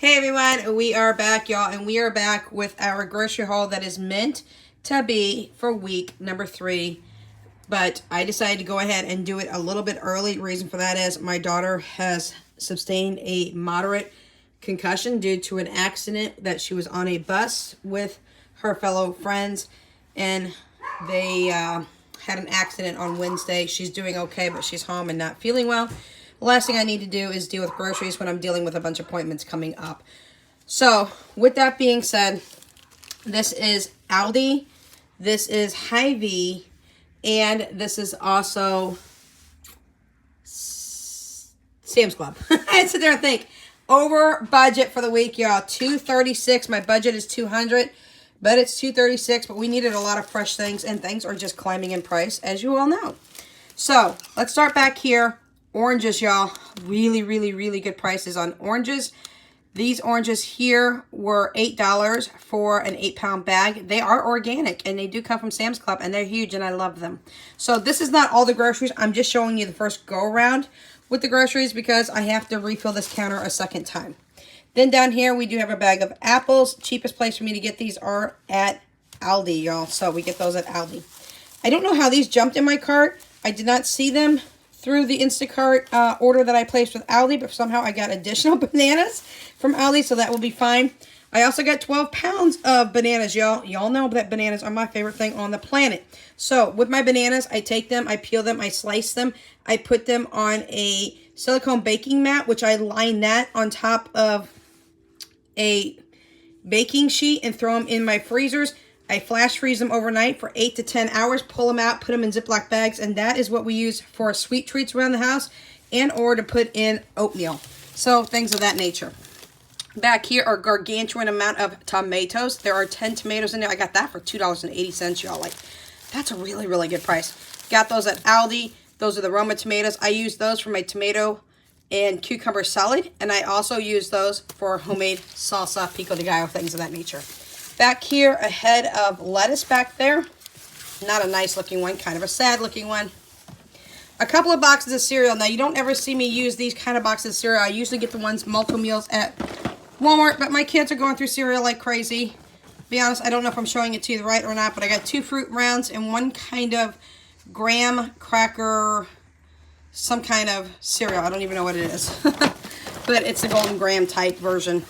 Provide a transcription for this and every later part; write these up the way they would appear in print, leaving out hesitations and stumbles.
Hey everyone, we are back, y'all, and we are back with our grocery haul that is meant to be for week number 3. But I decided to go ahead and do it a little bit early. Reason for that is my daughter has sustained a moderate concussion due to an accident that she was on a bus with her fellow friends, and they had an accident on Wednesday. She's doing okay, but she's home and not feeling well. The last thing I need to do is deal with groceries when I'm dealing with a bunch of appointments coming up. So, with that being said, this is Aldi, this is Hy-Vee, and this is also Sam's Club. I had to sit there and think. Over budget for the week, y'all. $236. My budget is $200, but it's $236. But we needed a lot of fresh things, and things are just climbing in price, as you all know. So, let's start back here. Oranges, y'all. Really, really, really good prices on oranges. These oranges here were $8 for an 8-pound bag. They are organic, and they do come from Sam's Club, and they're huge, and I love them. So this is not all the groceries. I'm just showing you the first go-around with the groceries because I have to refill this counter a second time. Then down here, we do have a bag of apples. Cheapest place for me to get these are at Aldi, y'all. So we get those at Aldi. I don't know how these jumped in my cart. I did not see them through the Instacart order that I placed with Aldi, but somehow I got additional bananas from Aldi, so that will be fine. I also got 12 pounds of bananas, y'all. Y'all know that bananas are my favorite thing on the planet. So with my bananas, I take them, I peel them, I slice them, I put them on a silicone baking mat, which I line that on top of a baking sheet and throw them in my freezers. I flash freeze them overnight for 8 to 10 hours, pull them out, put them in Ziploc bags, and that is what we use for sweet treats around the house and or to put in oatmeal. So things of that nature. Back here are gargantuan amount of tomatoes. There are 10 tomatoes in there. I got that for $2.80, y'all. Like, that's a really, really good price. Got those at Aldi. Those are the Roma tomatoes. I use those for my tomato and cucumber salad, and I also use those for homemade salsa, pico de gallo, things of that nature. Back here, a head of lettuce back there. Not a nice looking one, kind of a sad looking one. A couple of boxes of cereal. Now, you don't ever see me use these kind of boxes of cereal. I usually get the ones multiple meals at Walmart, but my kids are going through cereal like crazy. To be honest, I don't know if I'm showing it to you right or not, but I got 2 fruit rounds and one kind of graham cracker, some kind of cereal. I don't even know what it is. But it's the golden graham type version.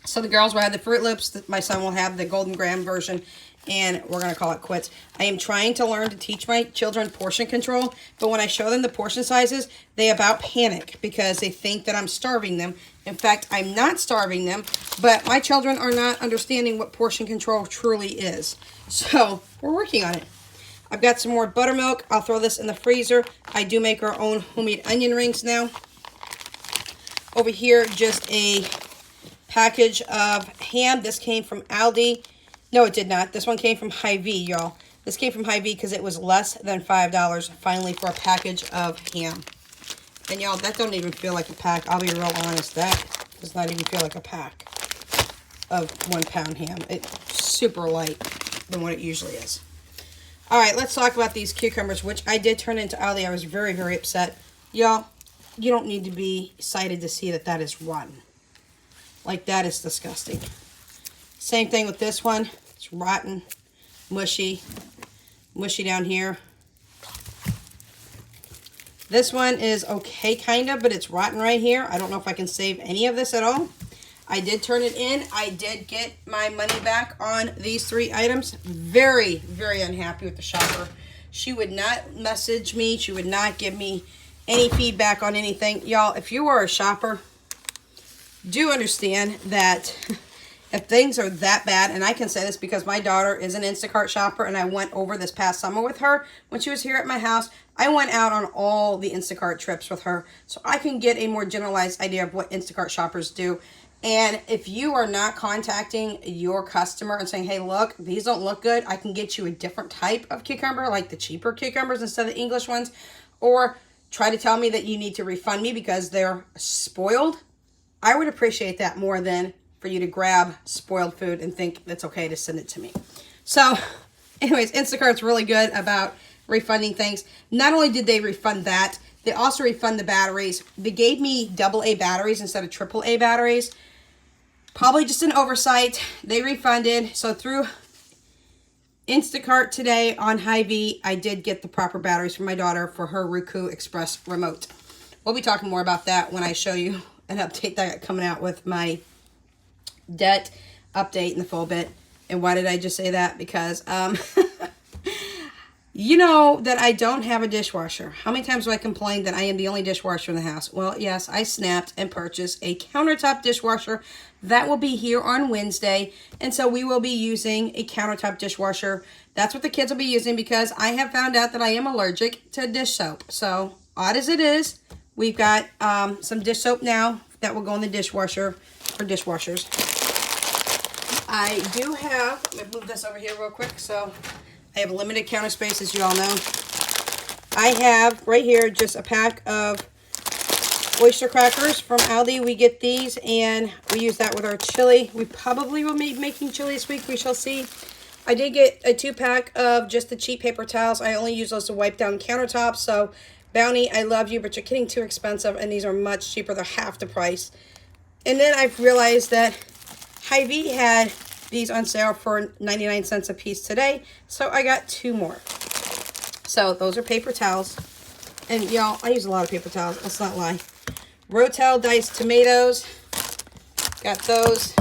So the girls will have the Fruit Loops. My son will have the golden graham version, and we're going to call it quits. I am trying to learn to teach my children portion control, but when I show them the portion sizes, they about panic because they think that I'm starving them. In fact, I'm not starving them, but my children are not understanding what portion control truly is. So we're working on it. I've got some more buttermilk. I'll throw this in the freezer. I do make our own homemade onion rings now. Over here, just a package of ham. This came from Aldi. No, it did not. This one came from Hy-Vee, y'all. This came from Hy-Vee because it was less than $5 finally for a package of ham. And y'all, that don't even feel like a pack. I'll be real honest. That does not even feel like a pack of 1 pound ham. It's super light than what it usually is. All right, let's talk about these cucumbers, which I did turn into Aldi. I was very, very upset. Y'all, you don't need to be excited to see that that is rotten. Like, that is disgusting. Same thing with this one. It's rotten, mushy down here. This one is okay, kind of, but it's rotten right here. I don't know if I can save any of this at all. I did turn it in. I did get my money back on these 3 items. Very, very unhappy with the shopper. She would not message me. She would not give me any feedback on anything. Y'all, if you are a shopper, do understand that if things are that bad, and I can say this because my daughter is an Instacart shopper, and I went over this past summer with her when she was here at my house. I went out on all the Instacart trips with her, so I can get a more generalized idea of what Instacart shoppers do. And if you are not contacting your customer and saying, hey, look, these don't look good, I can get you a different type of cucumber, like the cheaper cucumbers instead of the English ones, or try to tell me that you need to refund me because they're spoiled, I would appreciate that more than for you to grab spoiled food and think it's okay to send it to me. So, anyways, Instacart's really good about refunding things. Not only did they refund that, they also refund the batteries. They gave me AA batteries instead of AAA batteries. Probably just an oversight. They refunded. So through Instacart today on Hy-Vee, I did get the proper batteries for my daughter for her Roku Express remote. We'll be talking more about that when I show you an update that I got coming out with my debt update in the full bit. And why did I just say that? Because you know that I don't have a dishwasher. How many times do I complain that I am the only dishwasher in the house? Well, yes, I snapped and purchased a countertop dishwasher. That will be here on Wednesday. And so we will be using a countertop dishwasher. That's what the kids will be using because I have found out that I am allergic to dish soap. So odd as it is, we've got some dish soap now that will go in the dishwasher for dishwashers. I do have, let me move this over here real quick. So I have limited counter space, as you all know. I have right here just a pack of oyster crackers from Aldi. We get these and we use that with our chili. We probably will be making chili this week. We shall see. I did get a 2-pack of just the cheap paper towels. I only use those to wipe down countertops. So Bounty, I love you, but you're getting too expensive and these are much cheaper. They're half the price. And then I've realized that Hy-Vee had these on sale for 99 cents a piece today. So I got 2 more. So those are paper towels. And y'all, I use a lot of paper towels. Let's not lie. Rotel diced tomatoes. Got those.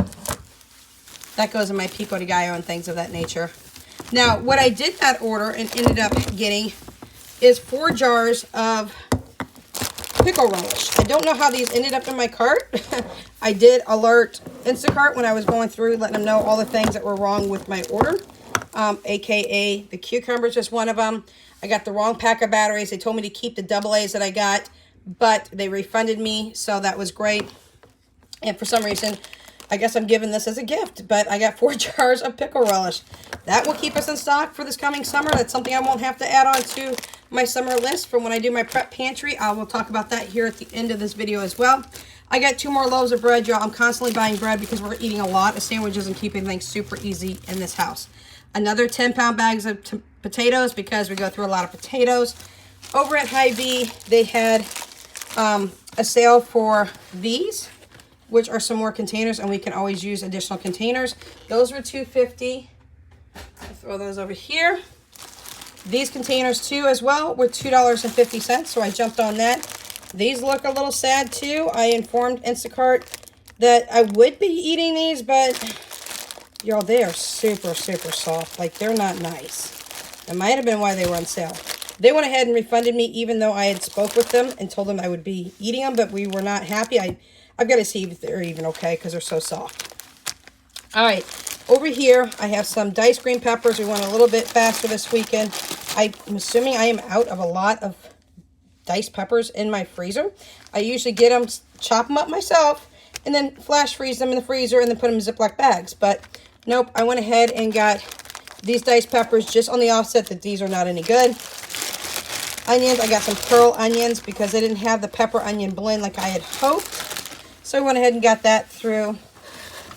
That goes in my pico de gallo and things of that nature. Now, what I did not order and ended up getting is 4 jars of pickle relish. I don't know how these ended up in my cart. I did alert Instacart when I was going through, letting them know all the things that were wrong with my order. AKA the cucumbers is one of them. I got the wrong pack of batteries. They told me to keep the AA's that I got, but they refunded me, so that was great. And for some reason, I guess I'm giving this as a gift, but I got 4 jars of pickle relish. That will keep us in stock for this coming summer. That's something I won't have to add on to my summer list for when I do my prep pantry. I will talk about that here at the end of this video as well. I got 2 more loaves of bread, y'all. I'm constantly buying bread because we're eating a lot of sandwiches and keeping things super easy in this house. Another 10-pound bags of potatoes because we go through a lot of potatoes. Over at Hy-Vee, they had a sale for these, which are some more containers, and we can always use additional containers. Those were $2.50. I'll throw those over here. These containers too as well were $2.50, so I jumped on that. These look a little sad too. I informed Instacart that I would be eating these, but y'all, they are super, super soft. Like, they're not nice. That might have been why they were on sale. They went ahead and refunded me even though I had spoke with them and told them I would be eating them, but we were not happy. I've got to see if they're even okay because they're so soft. All right, over here, I have some diced green peppers. We went a little bit faster this weekend. I'm assuming I am out of a lot of diced peppers in my freezer. I usually get them, chop them up myself, and then flash freeze them in the freezer and then put them in Ziploc bags. But nope, I went ahead and got these diced peppers just on the offset that these are not any good. Onions, I got some pearl onions because they didn't have the pepper onion blend like I had hoped. So I went ahead and got that through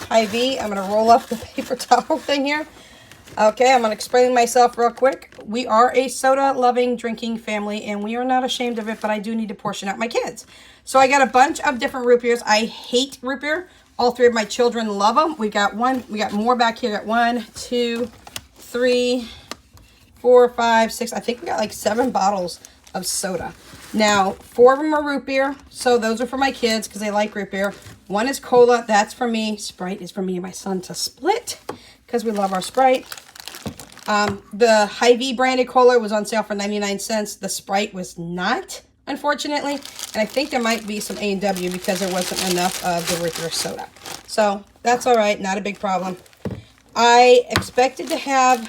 Hy-Vee. I'm going to roll up the paper towel thing here. Okay, I'm going to explain myself real quick. We are a soda-loving, drinking family, and we are not ashamed of it, but I do need to portion out my kids. So I got a bunch of different root beers. I hate root beer. All 3 of my children love them. We got more back here. 1, 2, 3, 4, 5, 6. I think we got like 7 bottles of soda. Now, 4 of them are root beer, so those are for my kids because they like root beer. 1 is cola. That's for me. Sprite is for me and my son to split because we love our Sprite. The Hy-Vee branded cola was on sale for 99 cents. The Sprite was not, unfortunately. And I think there might be some A&W because there wasn't enough of the root beer soda. So that's all right. Not a big problem. I expected to have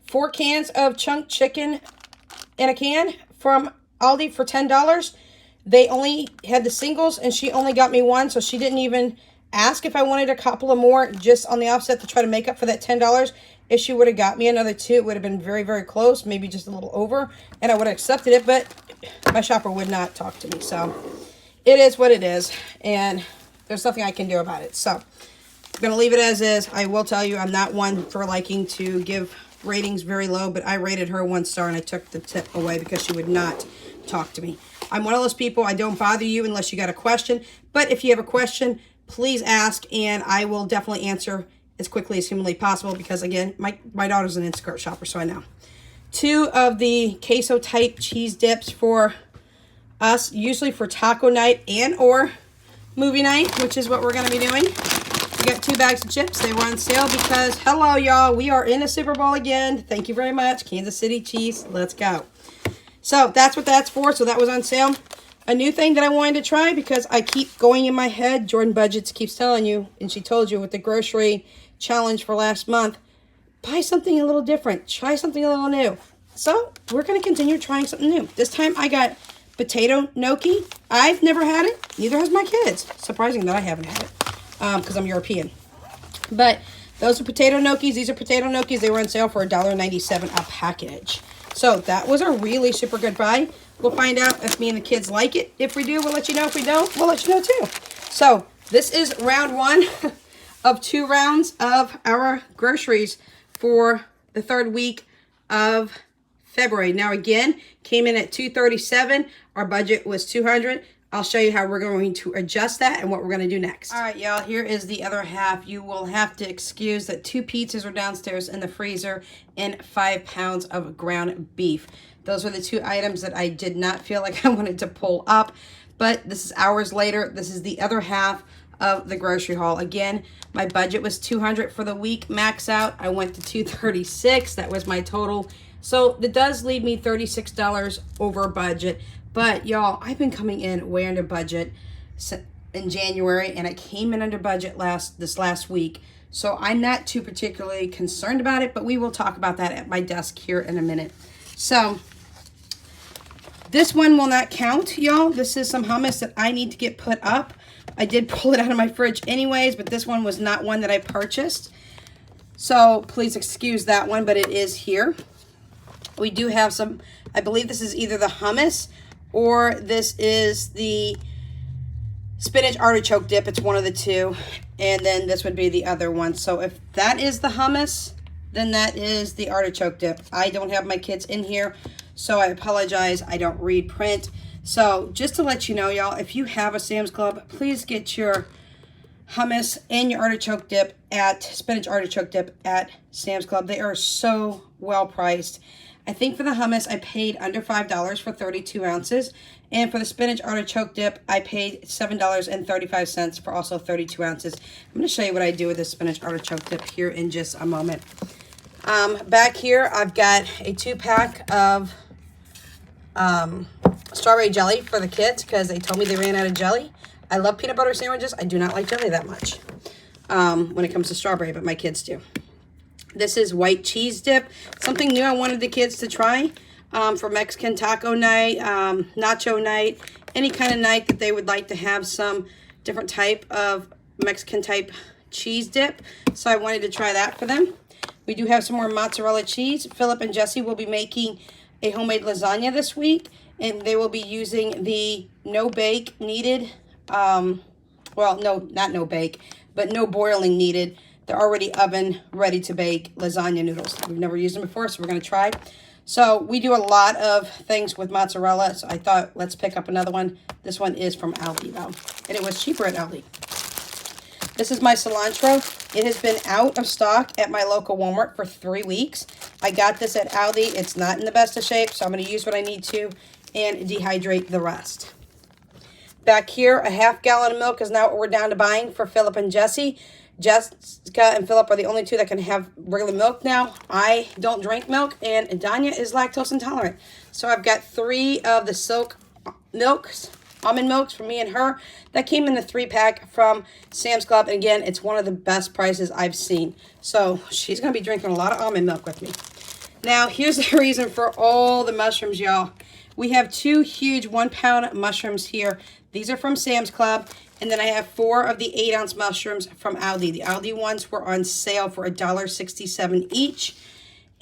4 cans of chunk chicken in a can from Aldi for $10. They only had the singles and she only got me 1. So she didn't even ask if I wanted a couple of more just on the offset to try to make up for that $10. If she would have got me another 2, it would have been very, very close, maybe just a little over, and I would have accepted it, but my shopper would not talk to me. So it is what it is, and there's nothing I can do about it. So I'm going to leave it as is. I will tell you, I'm not one for liking to give ratings very low, but I rated her 1 star, and I took the tip away because she would not talk to me. I'm one of those people, I don't bother you unless you got a question, but if you have a question, please ask, and I will definitely answer as quickly as humanly possible because, again, my daughter's an Instacart shopper, so I know. 2 of the queso type cheese dips for us, usually for taco night and or movie night, which is what we're going to be doing. We got 2 bags of chips. They were on sale because, hello, y'all, we are in a Super Bowl again. Thank you very much. Kansas City Chiefs. Let's go. So that's what that's for. So that was on sale. A new thing that I wanted to try because I keep going in my head. Jordan Budgets keeps telling you, and she told you with the grocery challenge for last month, buy something a little different. Try something a little new. So we're going to continue trying something new. This time I got potato gnocchi. I've never had it. Neither has my kids. Surprising that I haven't had it because I'm European. But those are potato gnocchis. These are potato gnocchis. They were on sale for $1.97 a package. So that was a really super good buy. We'll find out if me and the kids like it. If we do, we'll let you know. If we don't, we'll let you know too. So this is round 1 of 2 rounds of our groceries for the 3rd week of February. Now again, came in at $237. Our budget was $200. I'll show you how we're going to adjust that and what we're going to do next. All right, y'all, here is the other half. You will have to excuse that 2 pizzas are downstairs in the freezer and 5 pounds of ground beef. Those were the 2 items that I did not feel like I wanted to pull up, but this is hours later. This is the other half of the grocery haul. Again, my budget was $200 for the week. Max out, I went to $236. That was my total. So that does leave me $36 over budget. But y'all, I've been coming in way under budget in January, and I came in under budget this last week. So I'm not too particularly concerned about it, but we will talk about that at my desk here in a minute. So this one will not count, y'all. This is some hummus that I need to get put up. I did pull it out of my fridge anyways, but this one was not one that I purchased. So please excuse that one, but it is here. We do have some, I believe this is either the hummus or this is the spinach artichoke dip. It's one of the 2. And then this would be the other one. So if that is the hummus, then that is the artichoke dip. I don't have my kids in here, so I apologize. I don't read print. So just to let you know, y'all, if you have a Sam's Club, please get your hummus and your artichoke dip spinach artichoke dip at Sam's Club. They are so well priced. I think for the hummus, I paid under $5 for 32 ounces. And for the spinach artichoke dip, I paid $7.35 for also 32 ounces. I'm going to show you what I do with this spinach artichoke dip here in just a moment. Back here, I've got a 2-pack of strawberry jelly for the kids because they told me they ran out of jelly. I love peanut butter sandwiches. I do not like jelly that much when it comes to strawberry, but my kids do. This is white cheese dip, something new I wanted the kids to try for Mexican taco night, nacho night, any kind of night that they would like to have some different type of Mexican type cheese dip. So I wanted to try that for them. We do have some more mozzarella cheese. Philip and Jesse will be making a homemade lasagna this week, and they will be using the no bake needed, well, no, not no bake, but no boiling needed. They're already oven ready to bake lasagna noodles. We've never used them before, so we're going to try. So we do a lot of things with mozzarella, so I thought let's pick up another one. This one is from Aldi though, and it was cheaper at Aldi. This is my cilantro. It has been out of stock at my local Walmart for 3 weeks. I got this at Aldi. It's not in the best of shape, so I'm going to use what I need to and dehydrate the rest. Back here, a half gallon of milk is now what we're down to buying for Philip and Jesse. Jessica and Philip are the only 2 that can have regular milk now. I don't drink milk, and Danya is lactose intolerant. So I've got 3 of the silk milks, almond milks for me and her. That came in the 3-pack from Sam's Club. And again, it's one of the best prices I've seen. So she's going to be drinking a lot of almond milk with me. Now, here's the reason for all the mushrooms, y'all. We have 2 huge 1-pound mushrooms here. These are from Sam's Club. And then I have 4 of the 8-ounce mushrooms from Aldi. The Aldi ones were on sale for $1.67 each.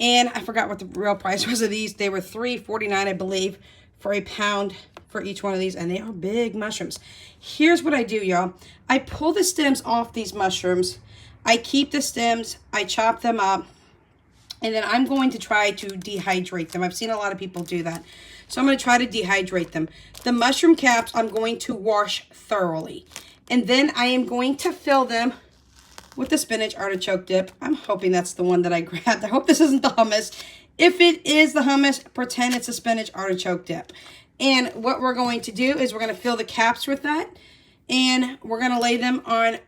And I forgot what the real price was of these. They were $3.49, I believe, for a pound for each one of these. And they are big mushrooms. Here's what I do, y'all. I pull the stems off these mushrooms. I keep the stems. I chop them up. And then I'm going to try to dehydrate them. I've seen a lot of people do that. So I'm going to try to dehydrate them. The mushroom caps I'm going to wash thoroughly. And then I am going to fill them with the spinach artichoke dip. I'm hoping that's the one that I grabbed. I hope this isn't the hummus. If it is the hummus, pretend it's a spinach artichoke dip. And what we're going to do is we're going to fill the caps with that. And we're going to lay them on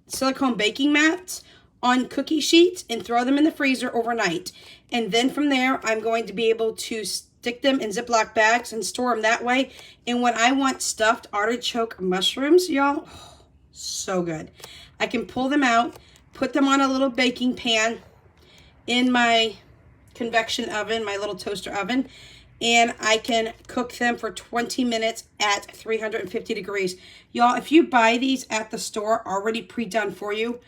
silicone baking mats on cookie sheets and throw them in the freezer overnight. And then from there, I'm going to be able to stick them in Ziploc bags and store them that way. And when I want stuffed artichoke mushrooms, y'all, oh, so good. I can pull them out, put them on a little baking pan in my convection oven, my little toaster oven, and I can cook them for 20 minutes at 350 degrees. Y'all, if you buy these at the store already pre-done for you,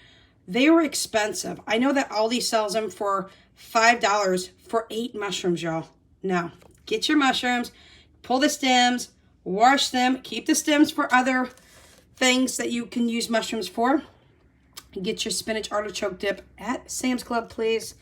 they are expensive. I know that Aldi sells them for $5 for 8 mushrooms, y'all. Now, get your mushrooms, pull the stems, wash them, keep the stems for other things that you can use mushrooms for. Get your spinach artichoke dip at Sam's Club, please,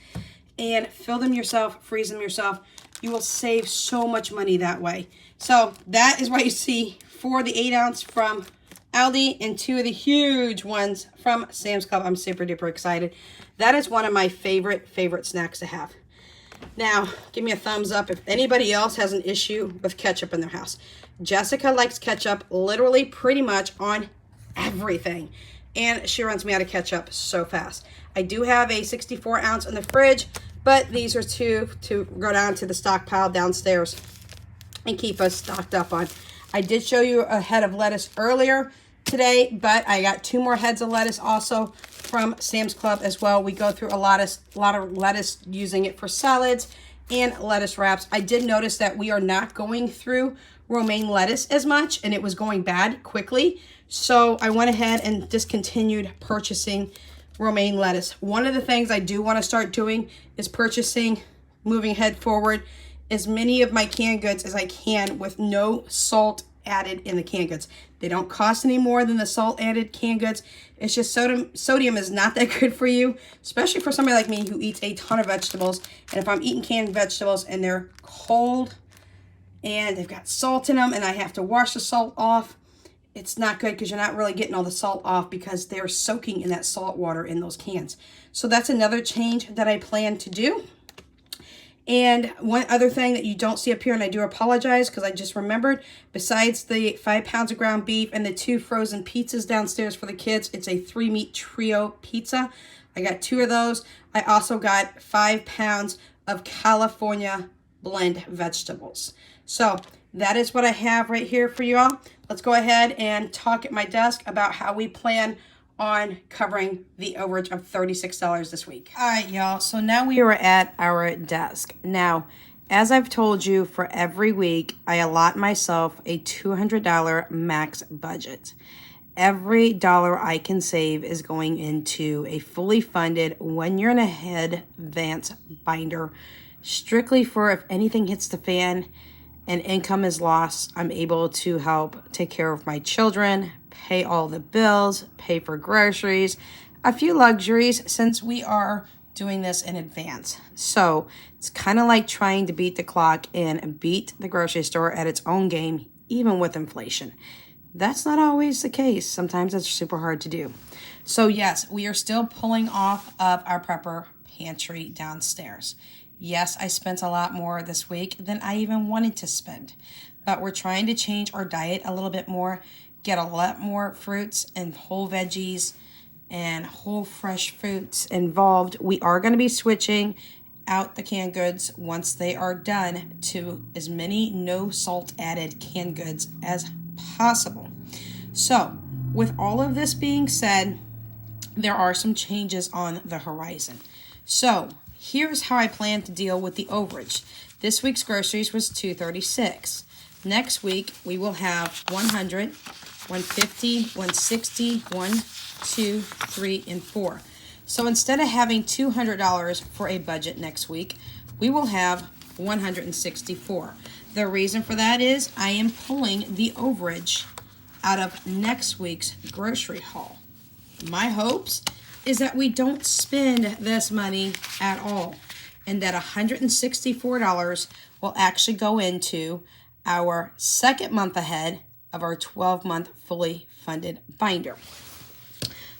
and fill them yourself, freeze them yourself. You will save so much money that way. So that is why you see 4 of the 8 ounce from Aldi and 2 of the huge ones from Sam's Club. I'm super duper excited. That is one of my favorite snacks to have. Now, give me a thumbs up if anybody else has an issue with ketchup in their house. Jessica likes ketchup literally pretty much on everything. And she runs me out of ketchup so fast. I do have a 64 ounce in the fridge, but these are 2 to go down to the stockpile downstairs and keep us stocked up on. I did show you a head of lettuce earlier today, but I got 2 more heads of lettuce also from Sam's Club as well. We go through a lot of lettuce, using it for salads and lettuce wraps. I did notice that we are not going through romaine lettuce as much, and it was going bad quickly. So I went ahead and discontinued purchasing romaine lettuce. One of the things I do want to start doing is purchasing, moving ahead forward, as many of my canned goods as I can with no salt added in the canned goods. They don't cost any more than the salt added canned goods. It's just sodium is not that good for you, especially for somebody like me who eats a ton of vegetables. And if I'm eating canned vegetables and they're cold and they've got salt in them and I have to wash the salt off, it's not good because you're not really getting all the salt off because they're soaking in that salt water in those cans. So that's another change that I plan to do. And one other thing that you don't see up here, and I do apologize because I just remembered, besides the 5 pounds of ground beef and the 2 frozen pizzas downstairs for the kids, it's a 3-meat trio pizza. I got 2 of those. I also got 5 pounds of California blend vegetables. So that is what I have right here for you all. Let's go ahead and talk at my desk about how we plan on covering the overage of $36 this week. All right, y'all. So now we are at our desk. Now, as I've told you, for every week, I allot myself a $200 max budget. Every dollar I can save is going into a fully funded 1 year and ahead advance binder, strictly for if anything hits the fan and income is lost, I'm able to help take care of my children, pay all the bills, pay for groceries, a few luxuries, since we are doing this in advance. So it's kind of like trying to beat the clock and beat the grocery store at its own game, even with inflation. That's not always the case. Sometimes it's super hard to do. So yes, we are still pulling off of our prepper pantry downstairs. Yes, I spent a lot more this week than I even wanted to spend, but we're trying to change our diet a little bit more, get a lot more fruits and whole veggies and whole fresh fruits involved. We are going to be switching out the canned goods once they are done to as many no salt added canned goods as possible. So with all of this being said, there are some changes on the horizon. So here's how I plan to deal with the overage. This week's groceries was $236. Next week, we will have 100, 150, 160, 1, 2, 3, and 4. So instead of having $200 for a budget next week, we will have $164. The reason for that is I am pulling the overage out of next week's grocery haul. My hopes is that we don't spend this money at all, and that $164 will actually go into our second month ahead of our 12-month fully funded binder.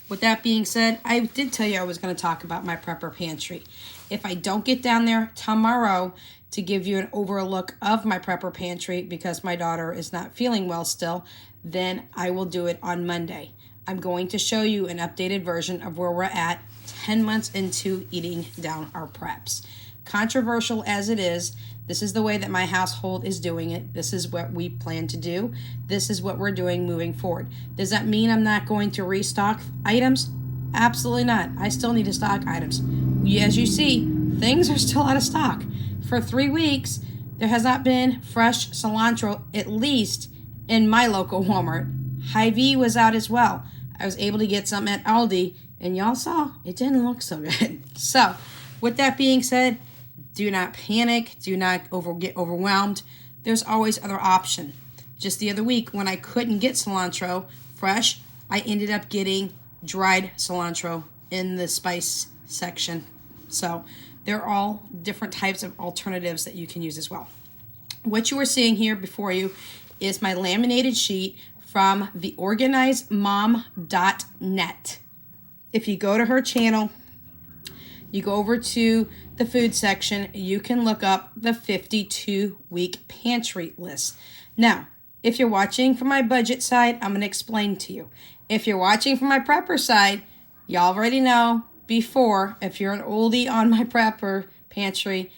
With that being said, I did tell you I was going to talk about my prepper pantry. If I don't get down there tomorrow to give you an overlook of my prepper pantry because my daughter is not feeling well still, then I will do it on Monday. I'm going to show you an updated version of where we're at 10 months into eating down our preps. Controversial as it is, this is the way that my household is doing it. This is what we plan to do. This is what we're doing moving forward. Does that mean I'm not going to restock items? Absolutely not. I still need to stock items. As you see, things are still out of stock. For 3 weeks, there has not been fresh cilantro, at least in my local Walmart. Hy-Vee was out as well. I was able to get some at Aldi, and y'all saw it didn't look so good. So, with that being said, do not panic. Do not get overwhelmed. There's always other option. Just the other week, when I couldn't get cilantro fresh, I ended up getting dried cilantro in the spice section. So they're all different types of alternatives that you can use as well. What you are seeing here before you is my laminated sheet from theorganizedmom.net. If you go to her channel, you go over to the food section, you can look up the 52-week pantry list. Now, if you're watching from my budget side, I'm going to explain to you. If you're watching from my prepper side, y'all already know before, if you're an oldie on my prepper pantry,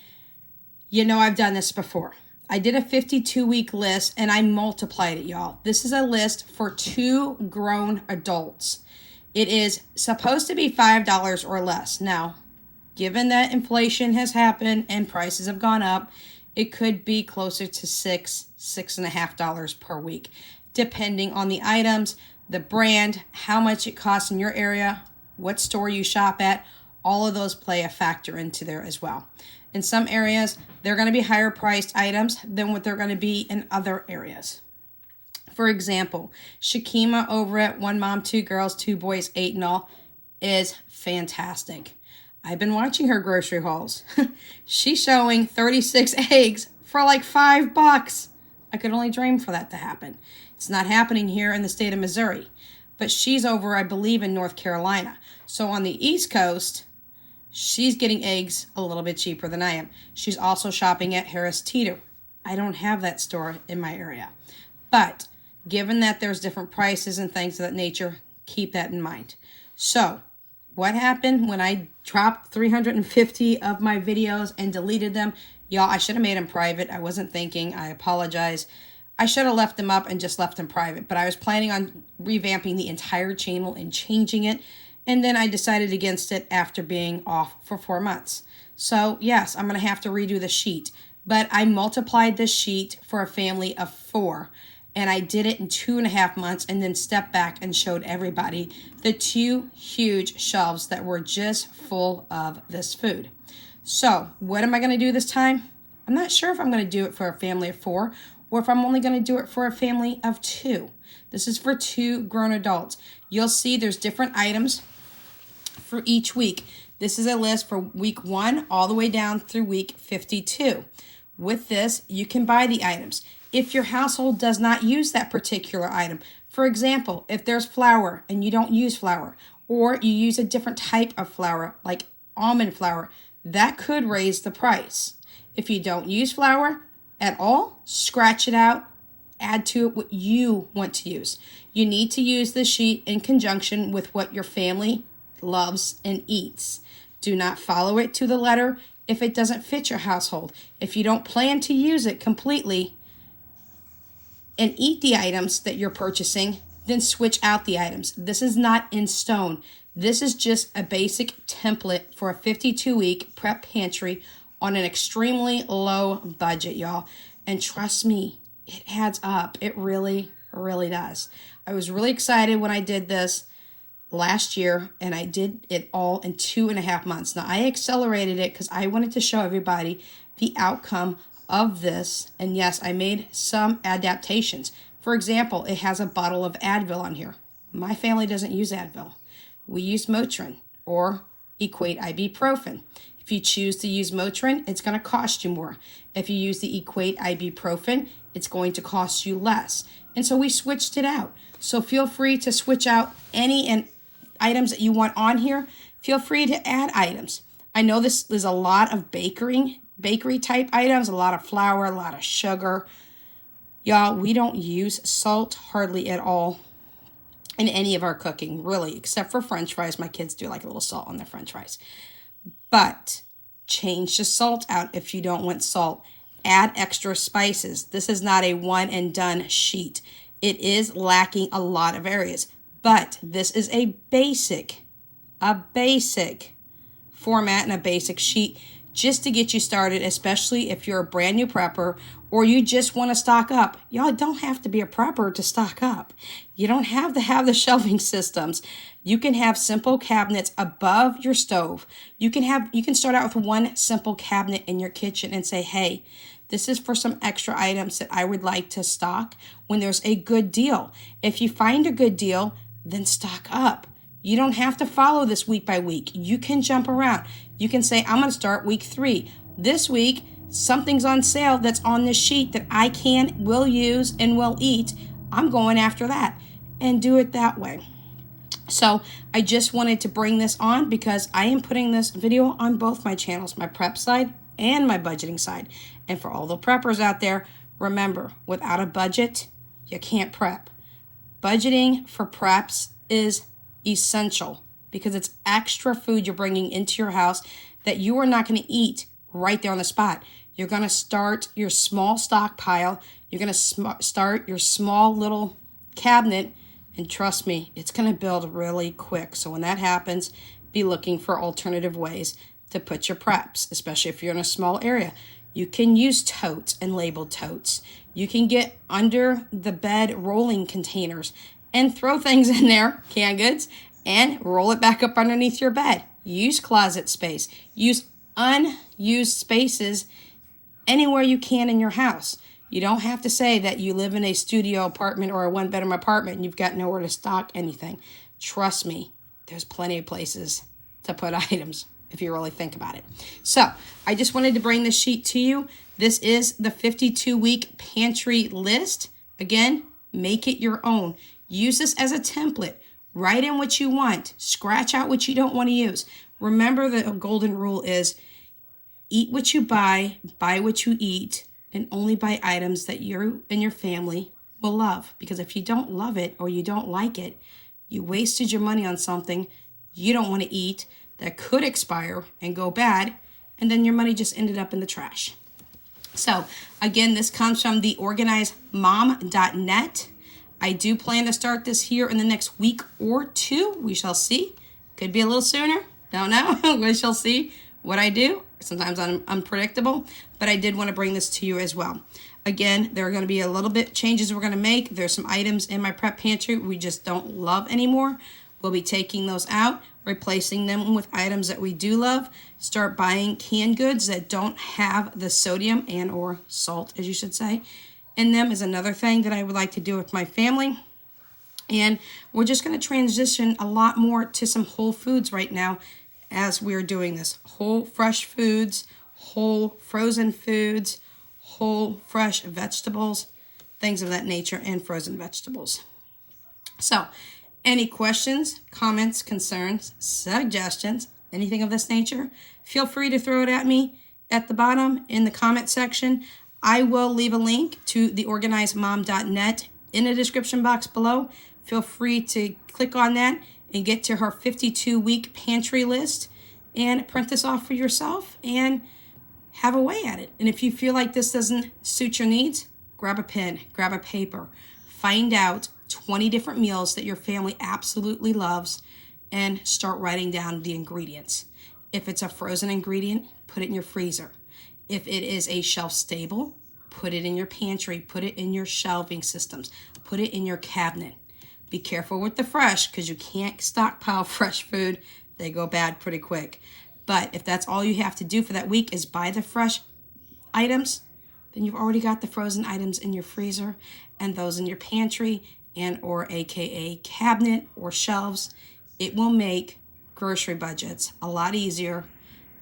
you know I've done this before. I did a 52-week list and I multiplied it, y'all. This is a list for 2 grown adults. It is supposed to be $5 or less. Now, given that inflation has happened and prices have gone up, it could be closer to $6.50 per week, depending on the items, the brand, how much it costs in your area, what store you shop at. All of those play a factor into there as well. In some areas, they're going to be higher priced items than what they're going to be in other areas. For example, Shakima over at One Mom, Two Girls, Two Boys, 8 and All is fantastic. I've been watching her grocery hauls. She's showing 36 eggs for like $5. I could only dream for that to happen. It's not happening here in the state of Missouri, but she's over, I believe, in North Carolina. So on the East Coast, she's getting eggs a little bit cheaper than I am. She's also shopping at Harris Teeter. I don't have that store in my area. But given that there's different prices and things of that nature, keep that in mind. So, what happened when I dropped 350 of my videos and deleted them? Y'all, I should have made them private. I wasn't thinking. I apologize. I should have left them up and just left them private. But I was planning on revamping the entire channel and changing it. And then I decided against it after being off for 4 months. So, yes, I'm going to have to redo the sheet. But I multiplied this sheet for a family of 4. And I did it in 2.5 months and then stepped back and showed everybody the 2 huge shelves that were just full of this food. So what am I going to do this time? I'm not sure if I'm going to do it for a family of 4 or if I'm only going to do it for a family of 2. This is for 2 grown adults. You'll see there's different items for each week. This is a list for week 1 all the way down through week 52. With this, you can buy the items. If your household does not use that particular item, for example, if there's flour and you don't use flour, or you use a different type of flour, like almond flour, that could raise the price. If you don't use flour at all, scratch it out, add to it what you want to use. You need to use this sheet in conjunction with what your family loves and eats. Do not follow it to the letter if it doesn't fit your household. If you don't plan to use it completely and eat the items that you're purchasing, then switch out the items. This is not in stone. This is just a basic template for a 52-week prep pantry on an extremely low budget, y'all. And trust me, it adds up. It really, really does. I was really excited when I did this last year, and I did it all in 2.5 months. Now, I accelerated it because I wanted to show everybody the outcome of this. And yes, I made some adaptations. For example, it has a bottle of Advil on here. My family doesn't use Advil. We use Motrin or Equate ibuprofen. If you choose to use Motrin, it's going to cost you more. If you use the Equate ibuprofen, it's going to cost you less. And so we switched it out. So feel free to switch out any items that you want on here. Feel free to add items. I know there's a lot of bakery type items, a lot of flour, a lot of sugar. Y'all, we don't use salt hardly at all in any of our cooking, really, except for French fries. My kids do like a little salt on their French fries. But change the salt out if you don't want salt. Add extra spices. This is not a one and done sheet. It is lacking a lot of areas, but this is a basic format and a basic sheet just to get you started, especially if you're a brand new prepper or you just want to stock up. Y'all don't have to be a prepper to stock up. You don't have to have the shelving systems. You can have simple cabinets above your stove. You can start out with one simple cabinet in your kitchen and say, hey, this is for some extra items that I would like to stock when there's a good deal. If you find a good deal, then stock up. You don't have to follow this week by week. You can jump around. You can say, I'm going to start week 3. This week, something's on sale that's on this sheet that I will use, and will eat. I'm going after that, and do it that way. So I just wanted to bring this on because I am putting this video on both my channels, my prep side and my budgeting side. And for all the preppers out there, remember, without a budget, you can't prep. Budgeting for preps is essential because it's extra food you're bringing into your house that you are not going to eat right there on the spot. You're going to start your small stockpile. You're going to start your small little cabinet, and trust me, it's going to build really quick. So when that happens, be looking for alternative ways to put your preps, especially if you're in a small area. You can use totes and labeled totes. You can get under the bed rolling containers and throw things in there, canned goods, and roll it back up underneath your bed. Use closet space. Use unused spaces anywhere you can in your house. You don't have to say that you live in a studio apartment or a one-bedroom apartment and you've got nowhere to stock anything. Trust me, there's plenty of places to put items if you really think about it. So I just wanted to bring this sheet to you. This is the 52-week pantry list. Again, make it your own. Use this as a template. Write in what you want. Scratch out what you don't want to use. Remember, the golden rule is eat what you buy what you eat, and only buy items that you and your family will love. Because if you don't love it or you don't like it, you wasted your money on something you don't want to eat that could expire and go bad, and then your money just ended up in the trash. So again, this comes from theorganizedmom.net. I do plan to start this here in the next week or 2. We shall see. Could be a little sooner. Don't know. We shall see what I do. Sometimes I'm unpredictable, but I did want to bring this to you as well. Again, there are going to be a little bit changes we're going to make. There's some items in my prep pantry we just don't love anymore. We'll be taking those out, replacing them with items that we do love. Start buying canned goods that don't have the sodium and or salt, as you should say, in them is another thing that I would like to do with my family. And we're just going to transition a lot more to some whole foods right now as we're doing this. Whole fresh foods, whole frozen foods, whole fresh vegetables, things of that nature, and frozen vegetables. So, any questions, comments, concerns, suggestions, anything of this nature, feel free to throw it at me at the bottom in the comment section. I will leave a link to theorganizedmom.net in the description box below. Feel free to click on that and get to her 52-week pantry list and print this off for yourself and have a way at it. And if you feel like this doesn't suit your needs, grab a pen, grab a paper, find out 20 different meals that your family absolutely loves and start writing down the ingredients. If it's a frozen ingredient, put it in your freezer. If it is a shelf stable, put it in your pantry, put it in your shelving systems, put it in your cabinet. Be careful with the fresh because you can't stockpile fresh food. They go bad pretty quick. But if that's all you have to do for that week is buy the fresh items, then you've already got the frozen items in your freezer and those in your pantry and or AKA cabinet or shelves. It will make grocery budgets a lot easier,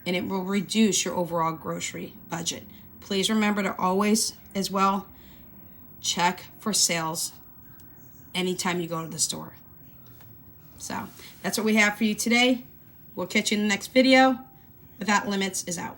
and it will reduce your overall grocery budget. Please remember to always, as well, check for sales anytime you go to the store. So that's what we have for you today. We'll catch you in the next video. Without Limits is out.